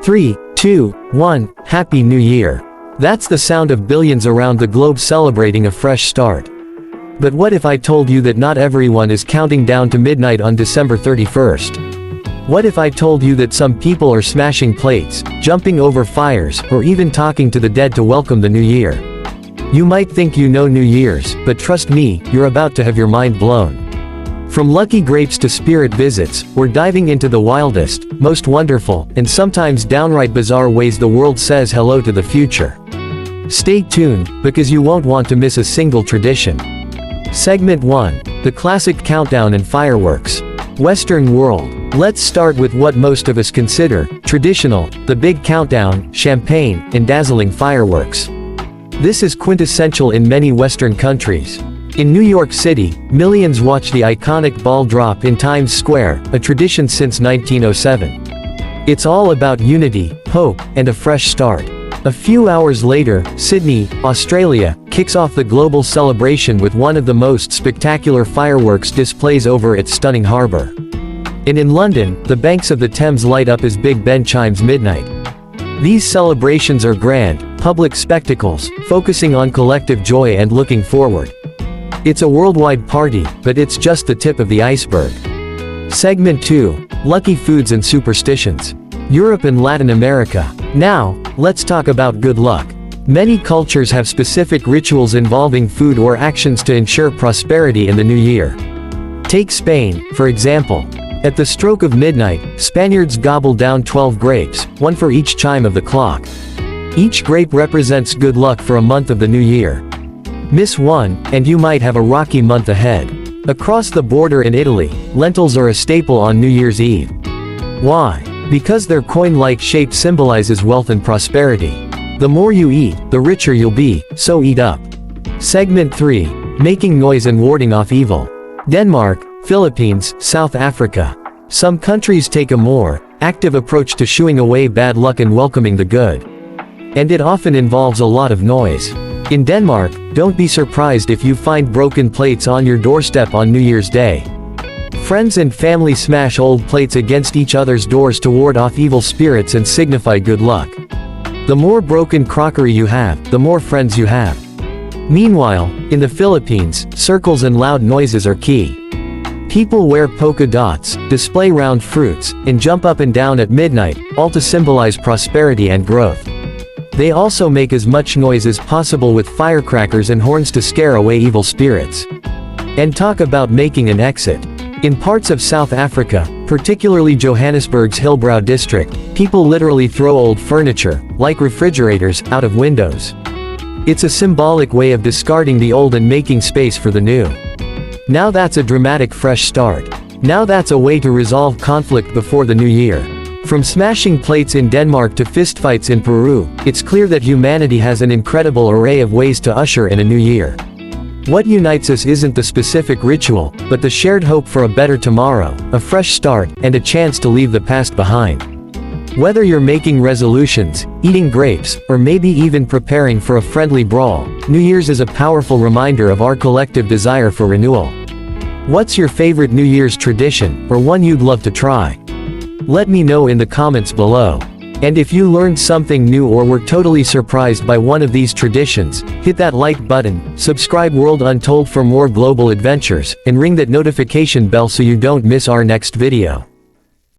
3, 2, 1, Happy New Year. That's the sound of billions around the globe celebrating a fresh start. But what if I told you that not everyone is counting down to midnight on December 31st? What if I told you that some people are smashing plates, jumping over fires, or even talking to the dead to welcome the new year? You might think you know New Year's, but trust me, you're about to have your mind blown. From lucky grapes to spirit visits, we're diving into the wildest, most wonderful, and sometimes downright bizarre ways the world says hello to the future. Stay tuned, because you won't want to miss a single tradition. Segment 1. The classic countdown and fireworks. Western world. Let's start with what most of us consider traditional, the big countdown, champagne, and dazzling fireworks. This is quintessential in many Western countries. In New York City, millions watch the iconic ball drop in Times Square, a tradition since 1907. It's all about unity, hope, and a fresh start. A few hours later, Sydney, Australia, kicks off the global celebration with one of the most spectacular fireworks displays over its stunning harbour. And in London, the banks of the Thames light up as Big Ben chimes midnight. These celebrations are grand, public spectacles, focusing on collective joy and looking forward. It's a worldwide party, but it's just the tip of the iceberg. Segment 2. Lucky foods and superstitions. Europe and Latin America. Now, let's talk about good luck. Many cultures have specific rituals involving food or actions to ensure prosperity in the new year. Take Spain, for example. At the stroke of midnight, Spaniards gobble down 12 grapes, one for each chime of the clock. Each grape represents good luck for a month of the new year. Miss one, and you might have a rocky month ahead. Across the border in Italy, lentils are a staple on New Year's Eve. Why? Because their coin-like shape symbolizes wealth and prosperity. The more you eat, the richer you'll be, so eat up. Segment 3. Making noise and warding off evil. Denmark, Philippines, South Africa. Some countries take a more active approach to shooing away bad luck and welcoming the good. And it often involves a lot of noise. In Denmark, don't be surprised if you find broken plates on your doorstep on New Year's Day. Friends and family smash old plates against each other's doors to ward off evil spirits and signify good luck. The more broken crockery you have, the more friends you have. Meanwhile, in the Philippines, circles and loud noises are key. People wear polka dots, display round fruits, and jump up and down at midnight, all to symbolize prosperity and growth. They also make as much noise as possible with firecrackers and horns to scare away evil spirits. And talk about making an exit. In parts of South Africa, particularly Johannesburg's Hillbrow district, people literally throw old furniture, like refrigerators, out of windows. It's a symbolic way of discarding the old and making space for the new. Now that's a dramatic fresh start. Now that's a way to resolve conflict before the new year. From smashing plates in Denmark to fistfights in Peru, it's clear that humanity has an incredible array of ways to usher in a new year. What unites us isn't the specific ritual, but the shared hope for a better tomorrow, a fresh start, and a chance to leave the past behind. Whether you're making resolutions, eating grapes, or maybe even preparing for a friendly brawl, New Year's is a powerful reminder of our collective desire for renewal. What's your favorite New Year's tradition, or one you'd love to try? Let me know in the comments below. And if you learned something new or were totally surprised by one of these traditions, hit that like button, subscribe World Untold for more global adventures, and ring that notification bell so you don't miss our next video.